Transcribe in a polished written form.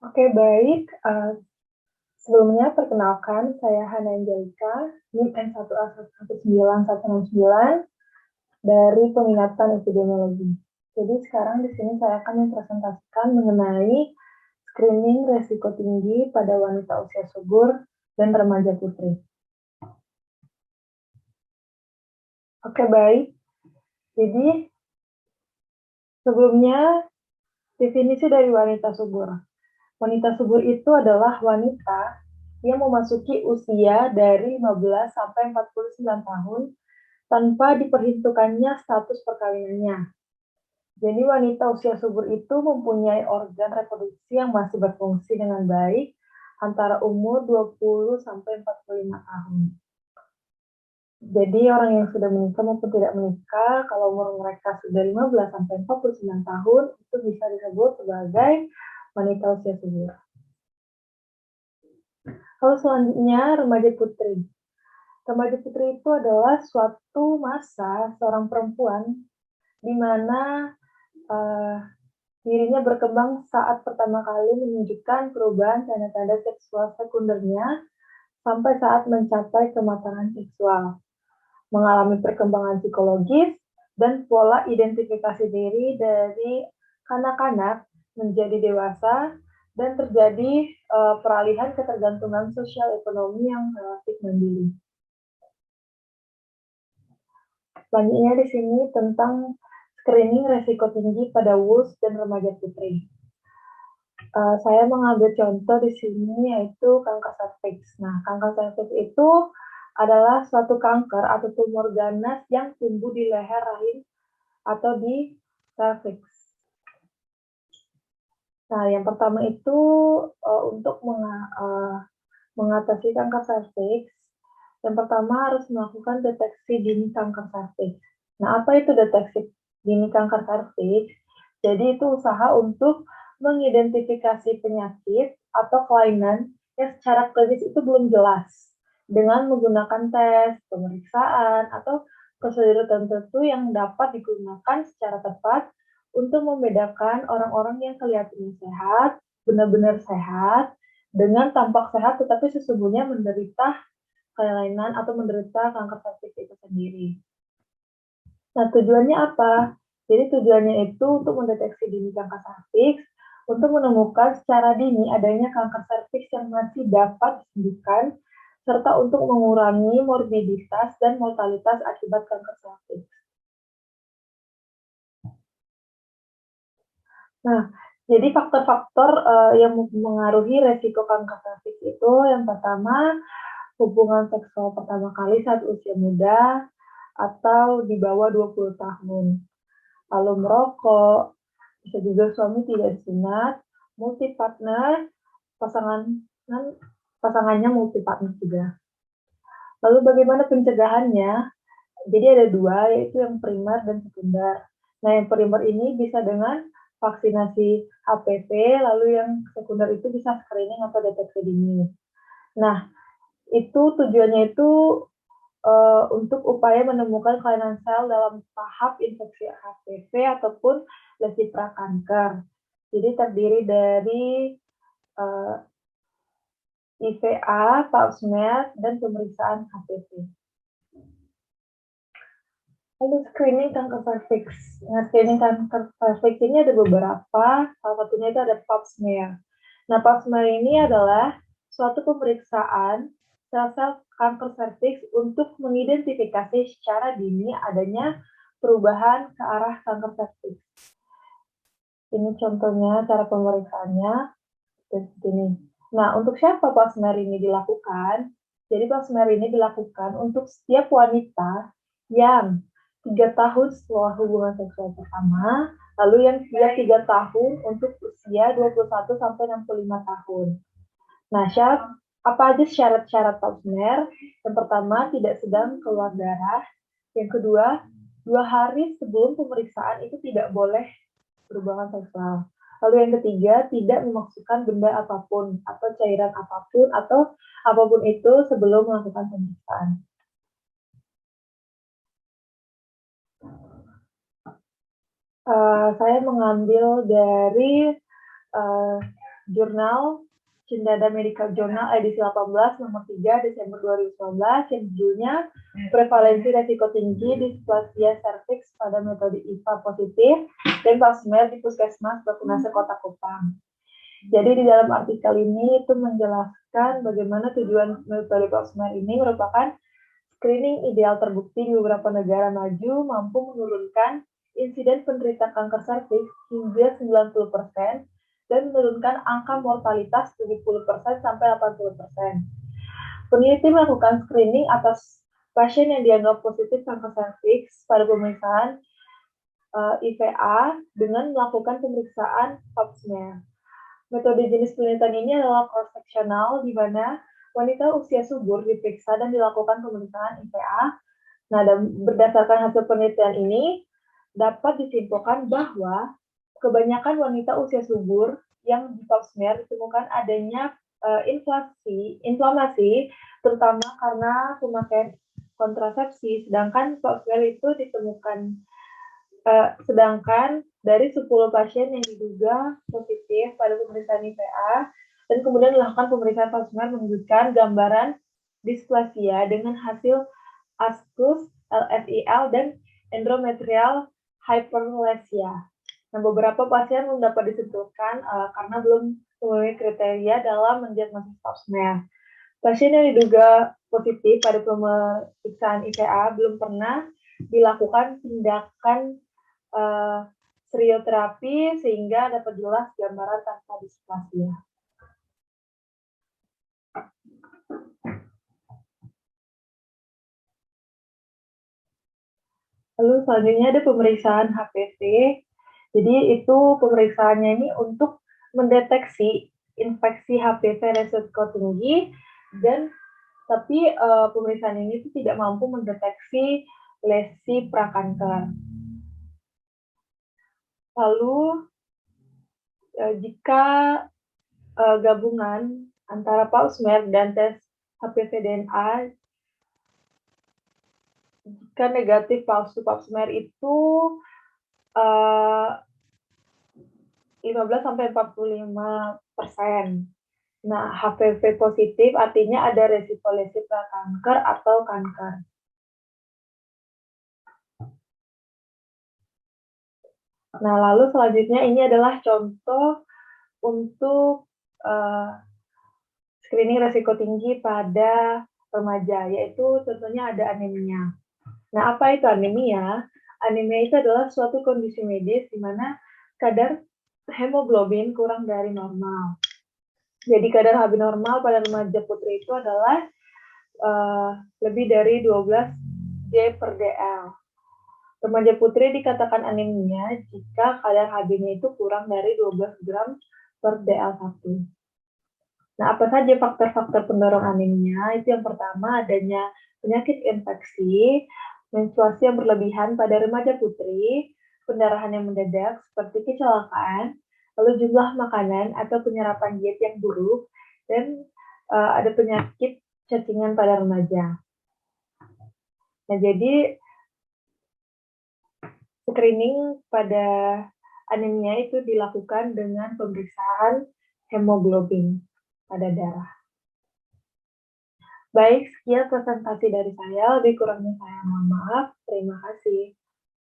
Oke, baik. Sebelumnya perkenalkan, saya Hana Angelika, NIM N1A19169 dari Peminatan Epidemiologi. Jadi sekarang di sini saya akan mempresentasikan mengenai screening resiko tinggi pada wanita usia subur dan remaja putri. Oke, baik. Jadi sebelumnya definisi dari wanita subur. Wanita subur itu adalah wanita yang memasuki usia dari 15 sampai 49 tahun tanpa diperhitungkannya status perkawinannya. Jadi wanita usia subur itu mempunyai organ reproduksi yang masih berfungsi dengan baik antara umur 20 sampai 45 tahun. Jadi orang yang sudah menikah maupun tidak menikah, kalau umur mereka sudah 15 sampai 49 tahun, itu bisa disebut sebagai wanita usia subur. Lalu selanjutnya remaja putri. Remaja putri itu adalah suatu masa seorang perempuan di mana dirinya berkembang saat pertama kali menunjukkan perubahan tanda-tanda seksual sekundernya sampai saat mencapai kematangan seksual, mengalami perkembangan psikologis dan pola identifikasi diri dari kanak-kanak menjadi dewasa dan terjadi peralihan ketergantungan sosial ekonomi yang relatif mandiri. Selanjutnya di sini tentang screening resiko tinggi pada WUS dan remaja putri. Saya mengambil contoh di sini yaitu kanker serviks. Nah, kanker serviks itu adalah suatu kanker atau tumor ganas yang tumbuh di leher rahim atau di serviks. Nah, yang pertama itu untuk mengatasi kanker serviks, yang pertama harus melakukan deteksi dini kanker serviks. Nah, apa itu deteksi dini kanker serviks? Jadi itu usaha untuk mengidentifikasi penyakit atau kelainan yang secara klinis itu belum jelas dengan menggunakan tes, pemeriksaan, atau prosedur tertentu yang dapat digunakan secara tepat untuk membedakan orang-orang yang kelihatannya sehat, benar-benar sehat, dengan tampak sehat tetapi sesungguhnya menderita kelainan atau menderita kanker serviks itu sendiri. Nah, tujuannya apa? Jadi tujuannya itu untuk mendeteksi dini kanker serviks, untuk menemukan secara dini adanya kanker serviks yang masih dapat disembuhkan, serta untuk mengurangi morbiditas dan mortalitas akibat kanker serviks. Nah, jadi faktor-faktor yang mengaruhi resiko kanker serviks itu yang pertama, hubungan seksual pertama kali saat usia muda atau di bawah 20 tahun. Lalu merokok, bisa juga suami tidak sunat, multi partner, pasangannya multi partner juga. Lalu bagaimana pencegahannya? Jadi ada dua, yaitu yang primer dan sekunder. Nah, yang primer ini bisa dengan vaksinasi HPV, lalu yang sekunder itu bisa screening atau deteksi dini. Nah, itu tujuannya itu untuk upaya menemukan kelainan sel dalam tahap infeksi HPV ataupun lesi prakanker. Jadi terdiri dari IVA, pap smear, dan pemeriksaan HPV. Lalu screening kanker serviks. Nah, screening kanker serviks ini ada beberapa, salah satunya itu ada pap smear. Nah, pap smear ini adalah suatu pemeriksaan sel-sel kanker serviks untuk mengidentifikasi secara dini adanya perubahan ke arah kanker serviks. Ini contohnya cara pemeriksaannya seperti ini. Nah, untuk siapa pap smear ini dilakukan? Jadi pap smear ini dilakukan untuk setiap wanita yang 3 tahun setelah hubungan seksual pertama, lalu yang 3 tahun untuk usia 21 sampai 65 tahun. Nah, apa aja syarat-syarat pap smear? Yang pertama, tidak sedang keluar darah. Yang kedua, 2 hari sebelum pemeriksaan itu tidak boleh berhubungan seksual. Lalu yang ketiga, tidak memasukkan benda apapun atau cairan apapun atau apapun itu sebelum melakukan pemeriksaan. Saya mengambil dari jurnal Cendana Medical Journal edisi 18 nomor 3 Desember 2019 yang judulnya Prevalensi Resiko Tinggi Displasia Serviks pada metode IPA positif dan pap smear di Puskesmas Bakunase Kota Kupang. Jadi di dalam artikel ini itu menjelaskan bagaimana tujuan metode pap smear ini merupakan screening ideal terbukti di beberapa negara maju mampu menurunkan insiden penderita kanker serviks hingga 90% dan menurunkan angka mortalitas 70% sampai 80%. Peneliti melakukan screening atas pasien yang dianggap positif kanker serviks pada pemeriksaan IVA dengan melakukan pemeriksaan pap smear. Metode jenis penelitian ini adalah cross-sectional, di mana wanita usia subur diperiksa dan dilakukan pemeriksaan IVA. Nah, dan berdasarkan hasil penelitian ini, dapat disimpulkan bahwa kebanyakan wanita usia subur yang di pap smear ditemukan adanya inflamasi, terutama karena pemakaian kontrasepsi, sedangkan pap smear itu ditemukan sedangkan dari 10 pasien yang diduga positif pada pemeriksaan IVA dan kemudian melakukan pemeriksaan pap smear menunjukkan gambaran displasia dengan hasil ascus, LFIL, dan endometrial hyperplasia. Nah, beberapa pasien belum dapat disimpulkan karena belum memenuhi kriteria dalam mendiagnosis pap smear. Pasien yang diduga positif pada pemeriksaan IVA belum pernah dilakukan tindakan serioterapi sehingga dapat jelas gambaran tanpa displasia. Lalu selanjutnya ada pemeriksaan HPV. Jadi itu pemeriksaannya ini untuk mendeteksi infeksi HPV resiko tinggi dan tapi pemeriksaan ini tidak mampu mendeteksi lesi prakanker. Lalu jika gabungan antara pap smear dan tes HPV DNA jika negatif palsu pap smear itu 15-45%. Nah, HPV positif artinya ada resiko lesi prakanker atau kanker. Nah, lalu selanjutnya ini adalah contoh untuk screening resiko tinggi pada remaja, yaitu tentunya ada anemia. Nah, apa itu anemia? Anemia itu adalah suatu kondisi medis di mana kadar hemoglobin kurang dari normal. Jadi kadar HB normal pada remaja putri itu adalah lebih dari 12 J per DL. Remaja putri dikatakan anemia jika kadar HB-nya itu kurang dari 12 gram per DL1. Nah, apa saja faktor-faktor pendorong anemia? Itu yang pertama adanya penyakit infeksi, menstruasi yang berlebihan pada remaja putri, pendarahan yang mendadak seperti kecelakaan, lalu jumlah makanan atau penyerapan diet yang buruk, dan ada penyakit cacingan pada remaja. Nah, jadi screening pada anemia itu dilakukan dengan pemeriksaan hemoglobin pada darah. Baik, sekian presentasi dari saya. Lebih kurangnya saya mohon maaf. Terima kasih.